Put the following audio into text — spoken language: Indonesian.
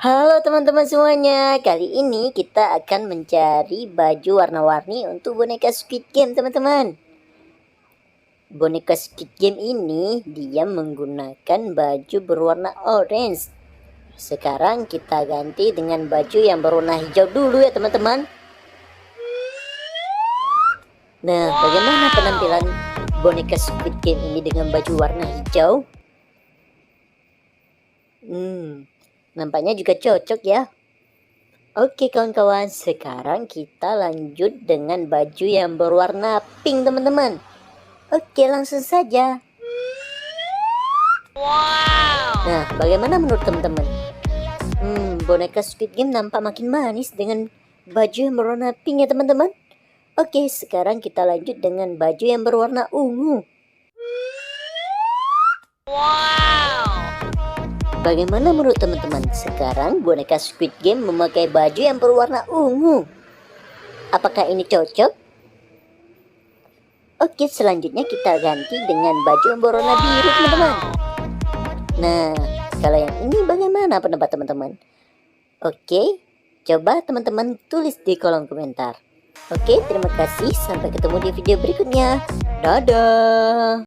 Halo teman-teman semuanya, kali ini kita akan mencari baju warna-warni untuk boneka Squid Game teman-teman. Boneka Squid Game ini dia menggunakan baju berwarna orange. Sekarang kita ganti dengan baju yang berwarna hijau dulu ya teman-teman. Nah, bagaimana penampilan boneka Squid Game ini dengan baju warna hijau? Nampaknya juga cocok ya. Oke kawan-kawan, sekarang kita lanjut dengan baju yang berwarna pink teman-teman. Oke, langsung saja. Wow. Nah, bagaimana menurut teman-teman? Boneka Squid Game nampak makin manis dengan baju yang berwarna pink ya teman-teman. Oke, sekarang kita lanjut dengan baju yang berwarna ungu. Wow. Bagaimana menurut teman-teman? Sekarang boneka Squid Game memakai baju yang berwarna ungu. Apakah ini cocok? Oke, selanjutnya kita ganti dengan baju yang berwarna biru teman-teman. Nah, kalau yang ini bagaimana pendapat teman-teman? Oke, coba teman-teman tulis di kolom komentar. Oke, terima kasih. Sampai ketemu di video berikutnya. Dadah.